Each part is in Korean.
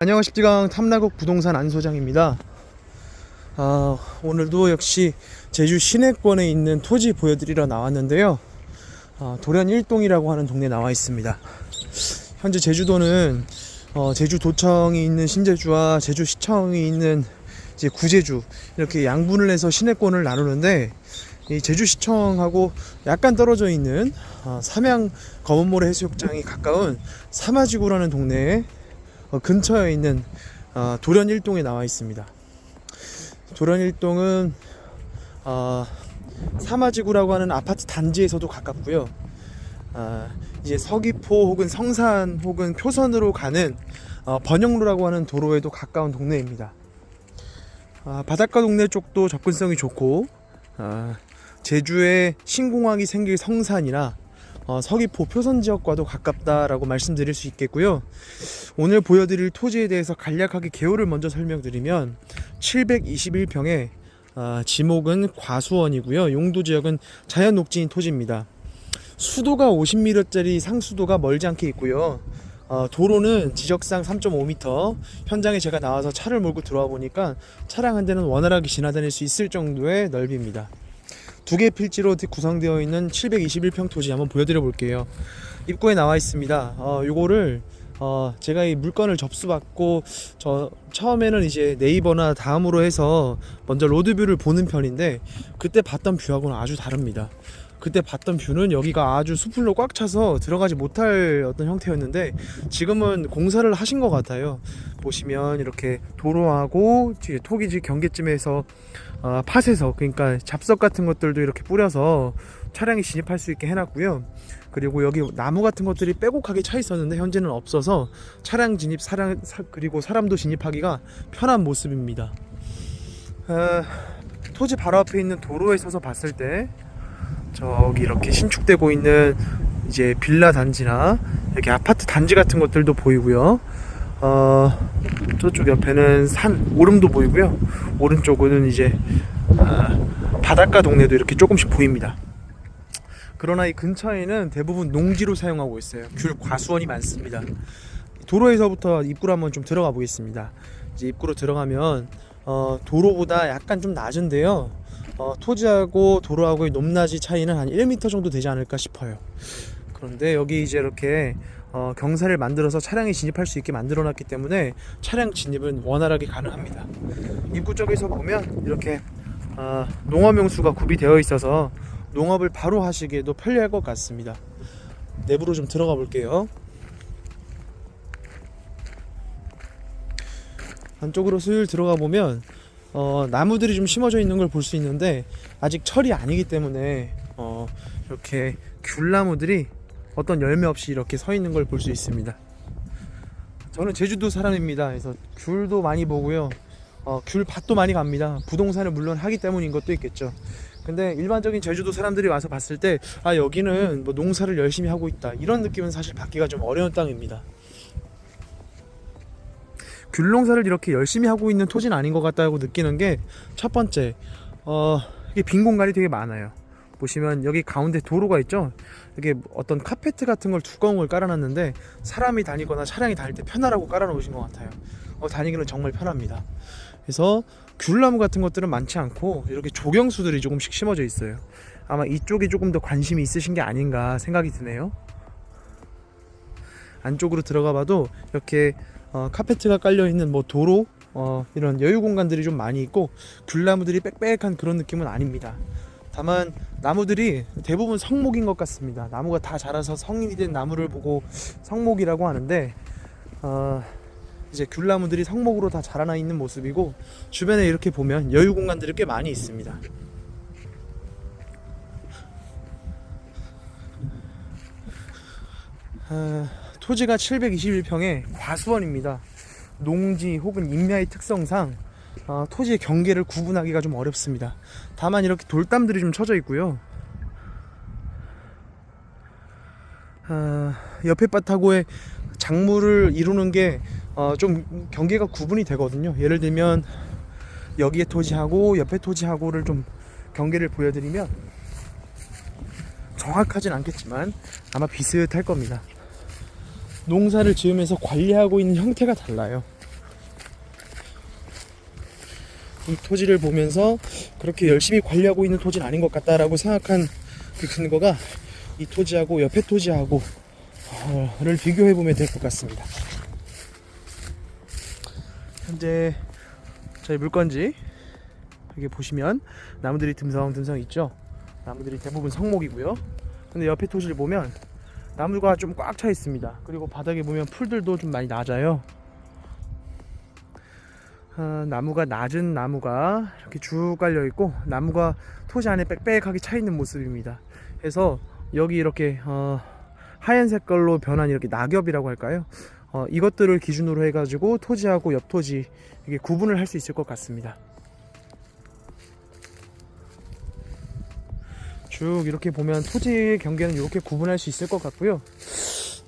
안녕하십니까, 탐라국 부동산 안 소장입니다. 오늘도 역시 제주 시내권에 있는 토지 보여드리러 나왔는데요. 도련 1동이라고 하는 동네에 나와 있습니다. 현재 제주도는 제주도청이 있는 신제주와 제주시청이 있는 이제 구제주, 이렇게 양분을 해서 시내권을 나누는데, 이 제주시청하고 약간 떨어져 있는 삼양 검은모래 해수욕장이 가까운 사마지구라는 동네에 근처에 있는 도련 1동에 나와 있습니다. 도련 1동은 사마지구라고 하는 아파트 단지에서도 가깝고요. 이제 서귀포 혹은 성산 혹은 표선으로 가는 번영로라고 하는 도로에도 가까운 동네입니다. 바닷가 동네 쪽도 접근성이 좋고, 제주에 신공항이 생길 성산이나 서귀포 표선 지역과도 가깝다라고 말씀드릴 수 있겠고요. 오늘 보여드릴 토지에 대해서 간략하게 개요를 먼저 설명드리면, 721평에 지목은 과수원이고요. 용도 지역은 자연 녹지인 토지입니다. 수도가 50m짜리 상수도가 멀지 않게 있고요. 도로는 지적상 3.5m, 현장에 제가 나와서 차를 몰고 들어와 보니까 차량 한 대는 원활하게 지나다닐 수 있을 정도의 넓이입니다. 두 개의 필지로 구성되어 있는 721평 토지 한번 보여드려 볼게요. 입구에 나와 있습니다. 요거를 제가 이 물건을 접수받고 처음에는 이제 네이버나 다음으로 해서 먼저 로드뷰를 보는 편인데, 그때 봤던 뷰하고는 아주 다릅니다. 그때 봤던 뷰는 여기가 아주 수풀로 꽉 차서 들어가지 못할 어떤 형태였는데, 지금은 공사를 하신 것 같아요. 보시면 이렇게 도로하고 토기지 경계쯤에서 팥에서, 그러니까 잡석 같은 것들도 이렇게 뿌려서 차량이 진입할 수 있게 해놨고요. 그리고 여기 나무 같은 것들이 빼곡하게 차 있었는데 현재는 없어서 차량 진입, 그리고 사람도 진입하기가 편한 모습입니다. 토지 바로 앞에 있는 도로에 서서 봤을 때 저기 이렇게 신축되고 있는 이제 빌라 단지나 이렇게 아파트 단지 같은 것들도 보이고요. 저쪽 옆에는 산 오름도 보이고요. 오른쪽은 이제 바닷가 동네도 이렇게 조금씩 보입니다. 그러나 이 근처에는 대부분 농지로 사용하고 있어요. 귤 과수원이 많습니다. 도로에서부터 입구로 한번 좀 들어가 보겠습니다. 이제 입구로 들어가면 도로보다 약간 좀 낮은데요. 토지하고 도로하고의 높낮이 차이는 한 1m 정도 되지 않을까 싶어요. 그런데 여기 이제 이렇게 경사를 만들어서 차량이 진입할 수 있게 만들어 놨기 때문에 차량 진입은 원활하게 가능합니다. 입구 쪽에서 보면 이렇게 농업용수가 구비되어 있어서 농업을 바로 하시기에도 편리할 것 같습니다. 내부로 좀 들어가 볼게요. 안쪽으로 슬 들어가 보면 나무들이 좀 심어져 있는 걸 볼 수 있는데, 아직 철이 아니기 때문에 이렇게 귤나무들이 어떤 열매 없이 이렇게 서 있는 걸 볼 수 있습니다. 저는 제주도 사람입니다. 그래서 귤도 많이 보고요. 귤밭도 많이 갑니다. 부동산을 물론 하기 때문인 것도 있겠죠. 근데 일반적인 제주도 사람들이 와서 봤을 때 여기는 뭐 농사를 열심히 하고 있다, 이런 느낌은 사실 받기가 좀 어려운 땅입니다. 귤 농사를 이렇게 열심히 하고 있는 토지는 아닌 것 같다고 느끼는 게, 첫 번째, 이게 빈 공간이 되게 많아요. 보시면 여기 가운데 도로가 있죠. 이게 어떤 카페트 같은 걸 두꺼운 깔아놨는데, 사람이 다니거나 차량이 다닐 때 편하라고 깔아놓으신 것 같아요. 다니기는 정말 편합니다. 그래서 귤나무 같은 것들은 많지 않고 이렇게 조경수들이 조금씩 심어져 있어요. 아마 이쪽이 조금 더 관심이 있으신 게 아닌가 생각이 드네요. 안쪽으로 들어가 봐도 이렇게 카페트가 깔려있는 뭐 도로, 이런 여유 공간들이 좀 많이 있고, 귤나무들이 빽빽한 그런 느낌은 아닙니다. 다만 나무들이 대부분 성목인 것 같습니다. 나무가 다 자라서 성인이 된 나무를 보고 성목이라고 하는데, 이제 귤나무들이 성목으로 다 자라나 있는 모습이고, 주변에 이렇게 보면 여유 공간들이 꽤 많이 있습니다. 토지가 721평에 과수원입니다. 농지 혹은 임야의 특성상 토지의 경계를 구분하기가 좀 어렵습니다. 다만 이렇게 돌담들이 좀 쳐져 있고요. 옆에 밭하고의 작물을 이루는 게 좀 경계가 구분이 되거든요. 예를 들면 여기에 토지하고 옆에 토지하고를 좀 경계를 보여드리면, 정확하진 않겠지만 아마 비슷할 겁니다. 농사를 지으면서 관리하고 있는 형태가 달라요. 이 토지를 보면서 그렇게 열심히 관리하고 있는 토지는 아닌 것 같다라고 생각한 그 근거가 이 토지하고 옆에 토지하고 를 비교해 보면 될 것 같습니다. 현재 저희 물건지 여기 보시면 나무들이 듬성듬성 있죠. 나무들이 대부분 성목이고요. 근데 옆에 토지를 보면 나무가 좀 꽉 차 있습니다. 그리고 바닥에 보면 풀들도 좀 많이 낮아요. 나무가 낮은 나무가 이렇게 쭉 깔려 있고 나무가 토지 안에 빽빽하게 차 있는 모습입니다. 그래서 여기 이렇게 하얀 색깔로 변한 이렇게 낙엽이라고 할까요? 이것들을 기준으로 해가지고 토지하고 옆 토지 이게 구분을 할 수 있을 것 같습니다. 쭉 이렇게 보면 토지의 경계는 이렇게 구분할 수 있을 것 같고요.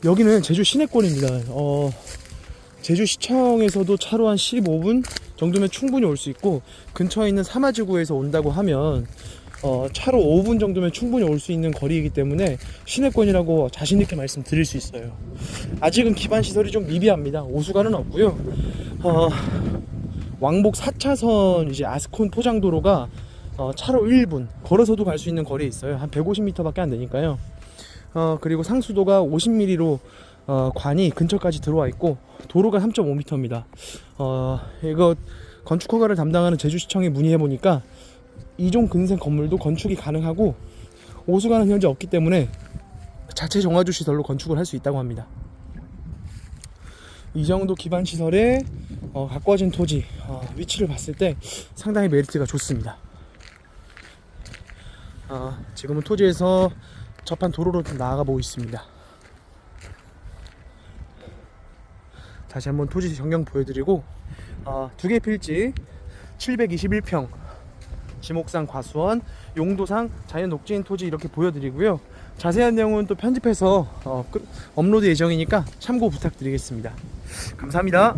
여기는 제주 시내권입니다. 제주시청에서도 차로 한 15분 정도면 충분히 올 수 있고, 근처에 있는 사마지구에서 온다고 하면 차로 5분 정도면 충분히 올 수 있는 거리이기 때문에 시내권이라고 자신있게 말씀드릴 수 있어요. 아직은 기반시설이 좀 미비합니다. 오수관은 없고요. 왕복 4차선 이제 아스콘 포장도로가 차로 1분 걸어서도 갈 수 있는 거리에 있어요. 한 150m 밖에 안 되니까요. 그리고 상수도가 50mm로 관이 근처까지 들어와 있고, 도로가 3.5m입니다. 이거 건축 허가를 담당하는 제주시청에 문의해 보니까 이종 근생 건물도 건축이 가능하고 오수관은 현재 없기 때문에 자체 정화조 시설로 건축을 할 수 있다고 합니다. 이 정도 기반 시설에 가까워진 토지 위치를 봤을 때 상당히 메리트가 좋습니다. 지금은 토지에서 접한 도로로 좀 나아가 보고 있습니다. 다시 한번 토지 전경 보여드리고, 두 개 필지 721평 지목상 과수원 용도상 자연 녹지인 토지 이렇게 보여드리고요. 자세한 내용은 또 편집해서 업로드 예정이니까 참고 부탁드리겠습니다. 감사합니다.